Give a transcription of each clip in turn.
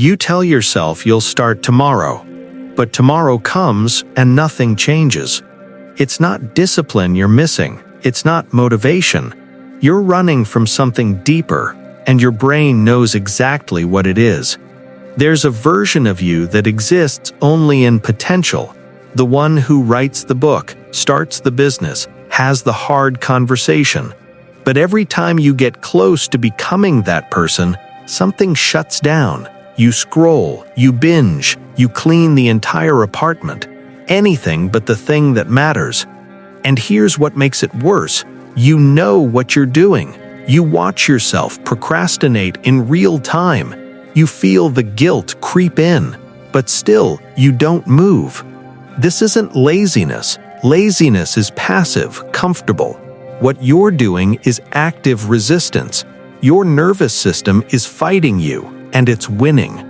You tell yourself you'll start tomorrow, but tomorrow comes and nothing changes. It's not discipline you're missing. It's not motivation. You're running from something deeper, and your brain knows exactly what it is. There's a version of you that exists only in potential, the one who writes the book, starts the business, has the hard conversation. But every time you get close to becoming that person, something shuts down. You scroll, you binge, you clean the entire apartment. Anything but the thing that matters. And here's what makes it worse. You know what you're doing. You watch yourself procrastinate in real time. You feel the guilt creep in, but still, you don't move. This isn't laziness. Laziness is passive, comfortable. What you're doing is active resistance. Your nervous system is fighting you, and it's winning.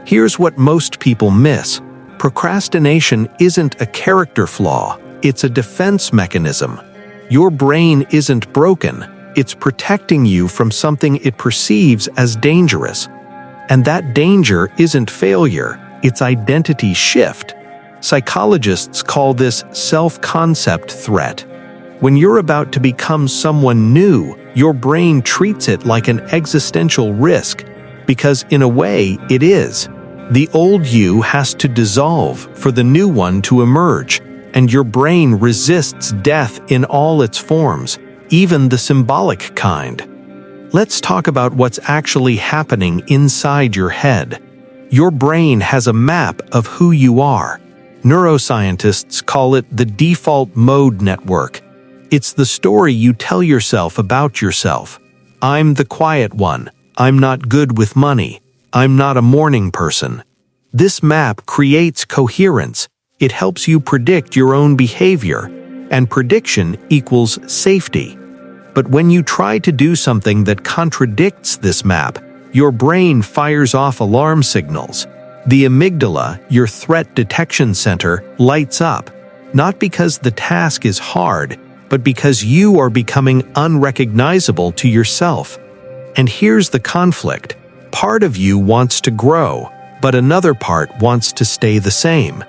Here's what most people miss. Procrastination isn't a character flaw, it's a defense mechanism. Your brain isn't broken, it's protecting you from something it perceives as dangerous. And that danger isn't failure, it's identity shift. Psychologists call this self-concept threat. When you're about to become someone new, your brain treats it like an existential risk, because in a way, it is. The old you has to dissolve for the new one to emerge, and your brain resists death in all its forms, even the symbolic kind. Let's talk about what's actually happening inside your head. Your brain has a map of who you are. Neuroscientists call it the default mode network. It's the story you tell yourself about yourself. I'm the quiet one. I'm not good with money. I'm not a morning person. This map creates coherence. It helps you predict your own behavior, and prediction equals safety. But when you try to do something that contradicts this map, your brain fires off alarm signals. The amygdala, your threat detection center, lights up, not because the task is hard, but because you are becoming unrecognizable to yourself. And here's the conflict. Part of you wants to grow, but another part wants to stay the same.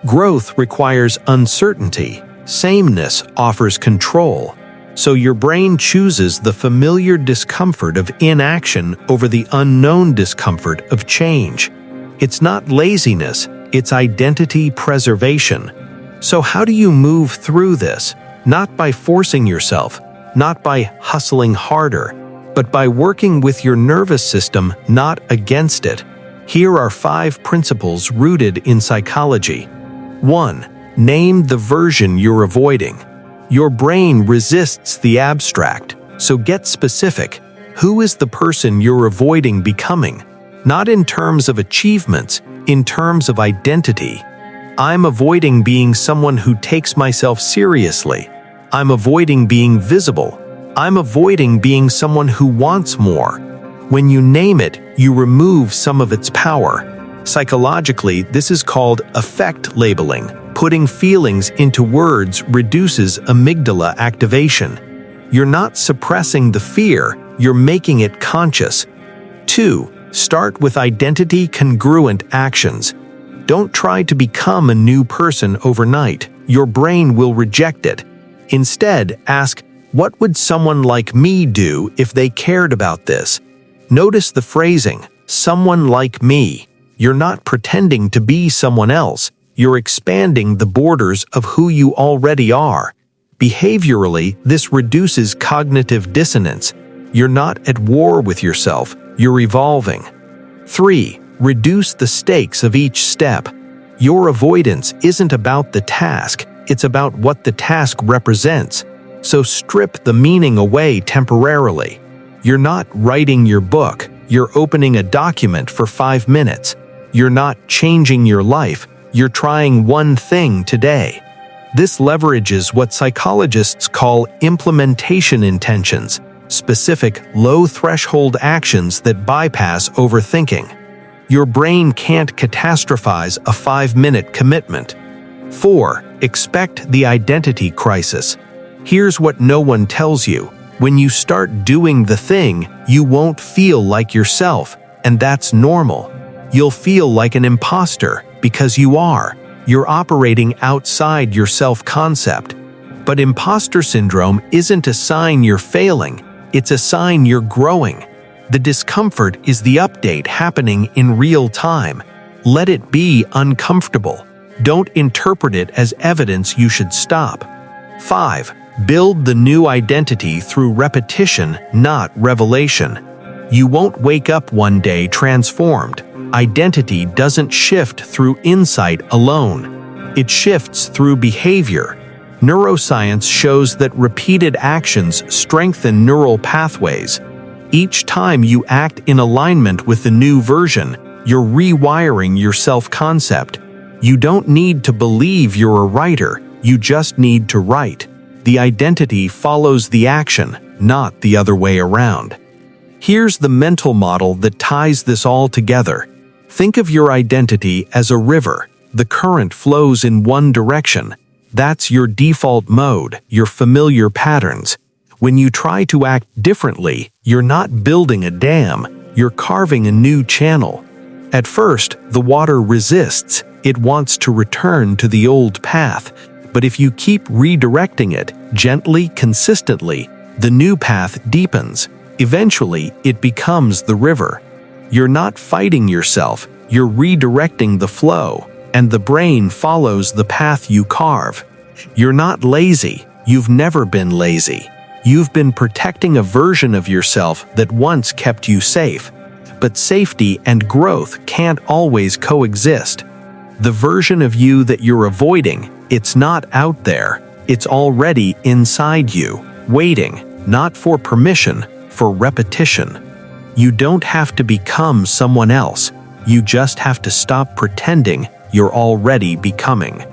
Growth requires uncertainty. Sameness offers control. So your brain chooses the familiar discomfort of inaction over the unknown discomfort of change. It's not laziness, it's identity preservation. So how do you move through this? Not by forcing yourself, not by hustling harder, but by working with your nervous system, not against it. Here are 5 principles rooted in psychology. 1. Name the version you're avoiding. Your brain resists the abstract, so get specific. Who is the person you're avoiding becoming? Not in terms of achievements, in terms of identity. I'm avoiding being someone who takes myself seriously. I'm avoiding being visible. I'm avoiding being someone who wants more. When you name it, you remove some of its power. Psychologically, this is called affect labeling. Putting feelings into words reduces amygdala activation. You're not suppressing the fear, you're making it conscious. 2. Start with identity-congruent actions. Don't try to become a new person overnight. Your brain will reject it. Instead, ask, what would someone like me do if they cared about this? Notice the phrasing, someone like me. You're not pretending to be someone else. You're expanding the borders of who you already are. Behaviorally, this reduces cognitive dissonance. You're not at war with yourself, you're evolving. 3. Reduce the stakes of each step. Your avoidance isn't about the task, it's about what the task represents. So strip the meaning away temporarily. You're not writing your book, you're opening a document for 5 minutes. You're not changing your life, you're trying one thing today. This leverages what psychologists call implementation intentions, specific, low-threshold actions that bypass overthinking. Your brain can't catastrophize a 5-minute commitment. 4. Expect the identity crisis. Here's what no one tells you. When you start doing the thing, you won't feel like yourself, and that's normal. You'll feel like an imposter, because you are. You're operating outside your self-concept. But imposter syndrome isn't a sign you're failing, it's a sign you're growing. The discomfort is the update happening in real time. Let it be uncomfortable. Don't interpret it as evidence you should stop. 5. Build the new identity through repetition, not revelation. You won't wake up one day transformed. Identity doesn't shift through insight alone. It shifts through behavior. Neuroscience shows that repeated actions strengthen neural pathways. Each time you act in alignment with the new version, you're rewiring your self-concept. You don't need to believe you're a writer, you just need to write. The identity follows the action, not the other way around. Here's the mental model that ties this all together. Think of your identity as a river. The current flows in one direction. That's your default mode, your familiar patterns. When you try to act differently, you're not building a dam, you're carving a new channel. At first, the water resists. It wants to return to the old path. But if you keep redirecting it, gently, consistently, the new path deepens. Eventually, it becomes the river. You're not fighting yourself, you're redirecting the flow, and the brain follows the path you carve. You're not lazy, you've never been lazy. You've been protecting a version of yourself that once kept you safe. But safety and growth can't always coexist. The version of you that you're avoiding, it's not out there. It's already inside you, waiting, not for permission, for repetition. You don't have to become someone else. You just have to stop pretending you're already becoming.